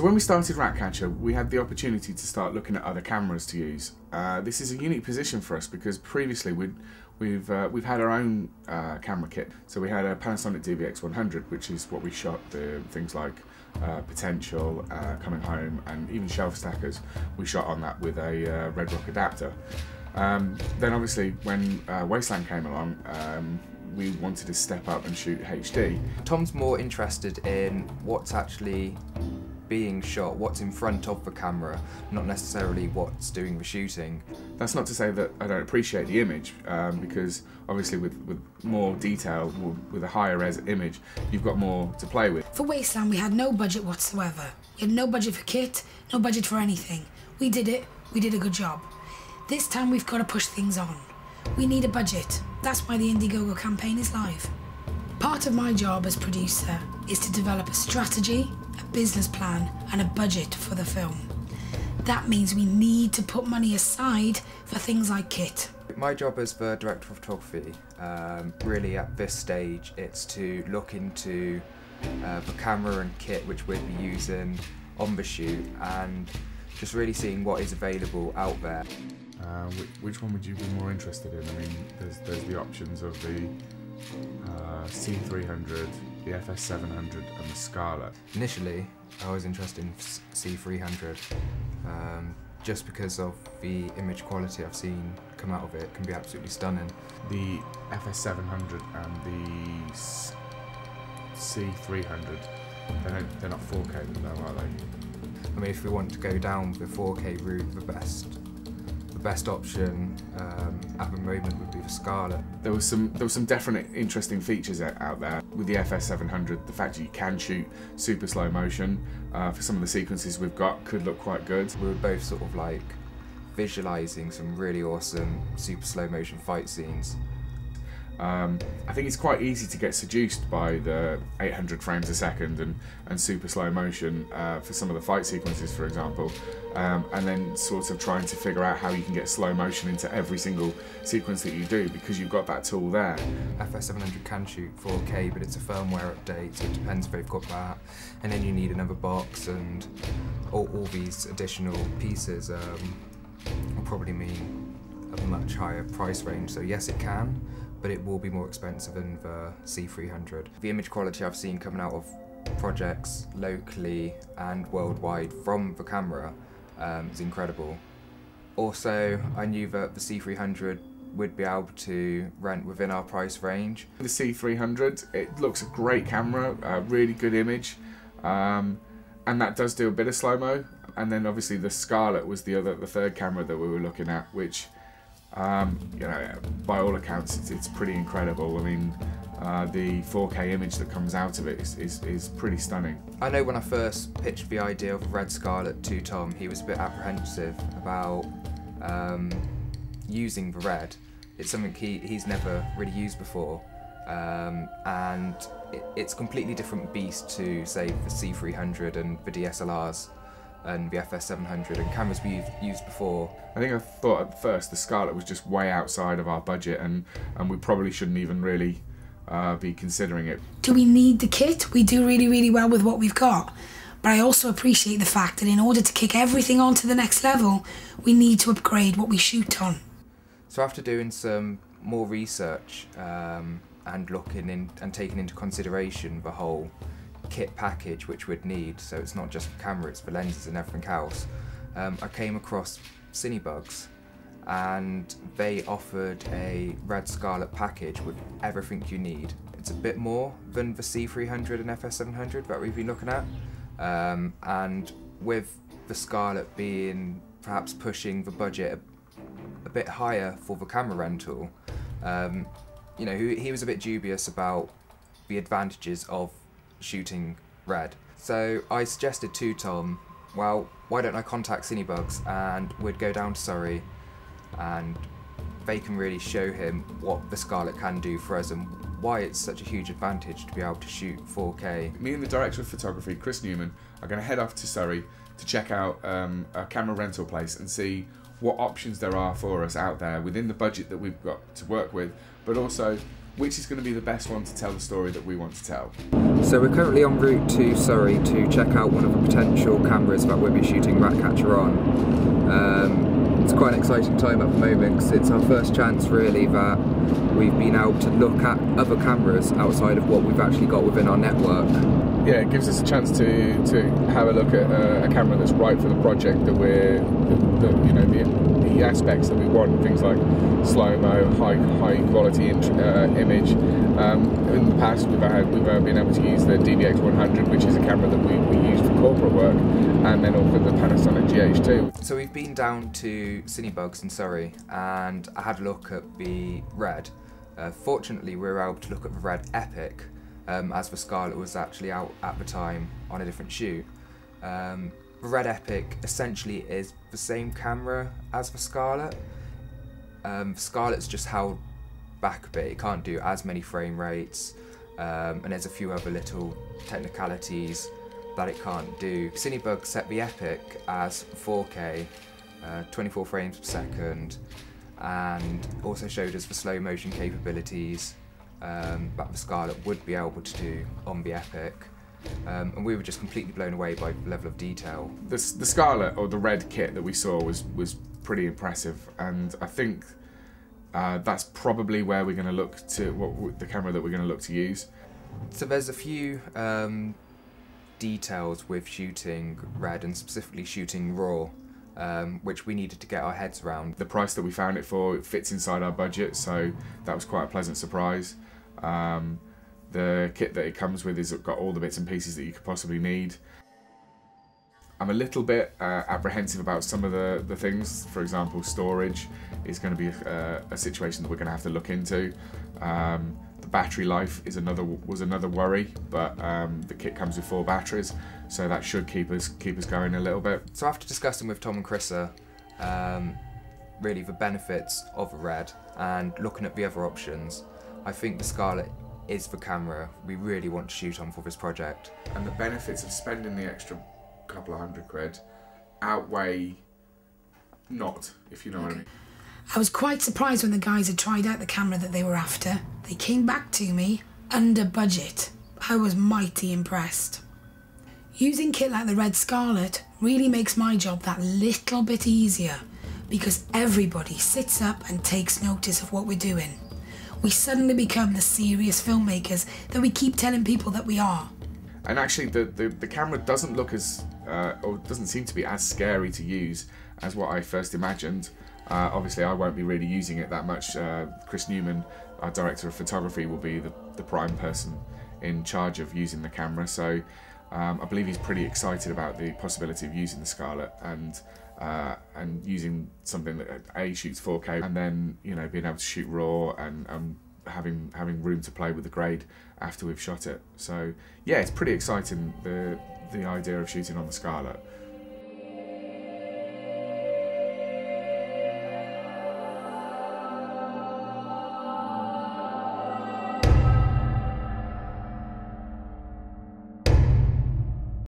So when we started Ratcatcher, we had the opportunity to start looking at other cameras to use. This is a unique position for us because previously we've had our own camera kit. So we had a Panasonic DVX100, which is what we shot the things like Potential, Coming Home, and even Shelf Stackers. We shot on that with a Red Rock adapter. Then obviously when Wasteland came along, we wanted to step up and shoot HD. Tom's more interested in what's actually being shot, what's in front of the camera, not necessarily what's doing the shooting. That's not to say that I don't appreciate the image, because obviously with more detail, with a higher res image, you've got more to play with. For Wasteland we had no budget whatsoever. We had no budget for kit, no budget for anything. We did it, we did a good job. This time we've got to push things on. We need a budget. That's why the Indiegogo campaign is live. Part of my job as producer is to develop a strategy, a business plan and a budget for the film. That means we need to put money aside for things like kit. My job as the director of photography, really at this stage, it's to look into the camera and kit which we'll be using on the shoot and just really seeing what is available out there. Which one would you be more interested in? I mean, there's the options of the C300, the FS700 and the Scarlet. Initially, I was interested in C300 just because of the image quality I've seen come out of it. It can be absolutely stunning. The FS700 and the C300, they're not 4K though, are they? I mean, if we want to go down the 4K route, the best option at the moment would be the Scarlet. There was some definite interesting features out there with the FS700. The fact that you can shoot super slow motion for some of the sequences we've got could look quite good. We were both sort of like visualising some really awesome super slow motion fight scenes. I think it's quite easy to get seduced by the 800 frames a second and super slow motion for some of the fight sequences, for example, and then sort of trying to figure out how you can get slow motion into every single sequence that you do because you've got that tool there. FS700 can shoot 4K, but it's a firmware update, so it depends if they've got that. And then you need another box, and all these additional pieces will probably mean a much higher price range. So yes, it can, but it will be more expensive than the C300. The image quality I've seen coming out of projects locally and worldwide from the camera is incredible. Also, I knew that the C300 would be able to rent within our price range. The C300, it looks a great camera, really good image, and that does do a bit of slow-mo. And then obviously the Scarlet was the third camera that we were looking at, which you know, by all accounts, it's pretty incredible. I mean, the 4K image that comes out of it is pretty stunning. I know when I first pitched the idea of Red Scarlet to Tom, he was a bit apprehensive about using the red. It's something he's never really used before, and it's a completely different beast to, say, the C300 and the DSLRs and the FS700 and cameras we've used before. I think I thought at first the Scarlet was just way outside of our budget and we probably shouldn't even really be considering it. Do we need the kit? We do really, really well with what we've got. But I also appreciate the fact that in order to kick everything on to the next level, we need to upgrade what we shoot on. So after doing some more research and looking in and taking into consideration the whole kit package which we'd need, so it's not just the camera, it's the lenses and everything else, I came across Cinebugs, and they offered a Red Scarlet package with everything you need. It's a bit more than the C300 and FS700 that we've been looking at, and with the Scarlet being perhaps pushing the budget a bit higher for the camera rental, you know, he was a bit dubious about the advantages of shooting red. So I suggested to Tom, well, why don't I contact Cinebugs and we'd go down to Surrey and they can really show him what the Scarlet can do for us and why it's such a huge advantage to be able to shoot 4K. Me and the director of photography, Chris Newman, are going to head off to Surrey to check out a camera rental place and see what options there are for us out there within the budget that we've got to work with, but also which is going to be the best one to tell the story that we want to tell. So we're currently en route to Surrey to check out one of the potential cameras that we'll be shooting Ratcatcher on. It's quite an exciting time at the moment because it's our first chance really that we've been able to look at other cameras outside of what we've actually got within our network. Yeah, it gives us a chance to have a look at a camera that's right for the project that the aspects that we want, things like slow-mo, high quality image. In the past we've been able to use the DVX100, which is a camera that we use for corporate work, and then also the Panasonic GH2. So we've been down to Cinebugs in Surrey and I had a look at the Red. Fortunately we were able to look at the Red Epic, as the Scarlet was actually out at the time on a different shoot. The Red Epic essentially is the same camera as the Scarlet. The Scarlet's just held back a bit, it can't do as many frame rates, and there's a few other little technicalities that it can't do. Cinebug set the Epic as 4K, 24 frames per second, and also showed us the slow motion capabilities that the Scarlet would be able to do on the Epic. And we were just completely blown away by the level of detail. The Scarlet, or the Red kit that we saw, was pretty impressive, and I think that's probably where we're going to look to, the camera that we're going to look to use. So there's a few details with shooting Red, and specifically shooting RAW, which we needed to get our heads around. The price that we found it for, it fits inside our budget, so that was quite a pleasant surprise. The kit that it comes with has got all the bits and pieces that you could possibly need. I'm a little bit apprehensive about some of the things. For example, storage is going to be a situation that we're going to have to look into. The battery life was another worry, but the kit comes with 4 batteries, so that should keep us going a little bit. So after discussing with Tom and Chrissa really the benefits of a Red and looking at the other options, I think the Scarlet is the camera we really want to shoot on for this project. And the benefits of spending the extra couple of £100 outweigh not, if you know what I mean. I was quite surprised when the guys had tried out the camera that they were after. They came back to me under budget. I was mighty impressed. Using kit like the Red Scarlet really makes my job that little bit easier because everybody sits up and takes notice of what we're doing. We suddenly become the serious filmmakers that we keep telling people that we are. And actually the camera doesn't look as, or doesn't seem to be as scary to use as what I first imagined. Obviously I won't be really using it that much. Chris Newman, our director of photography, will be the prime person in charge of using the camera, so I believe he's pretty excited about the possibility of using the Scarlet and using something that A, shoots 4K, and then, you know, being able to shoot RAW and having room to play with the grade after we've shot it. So yeah, it's pretty exciting, the idea of shooting on the Scarlet.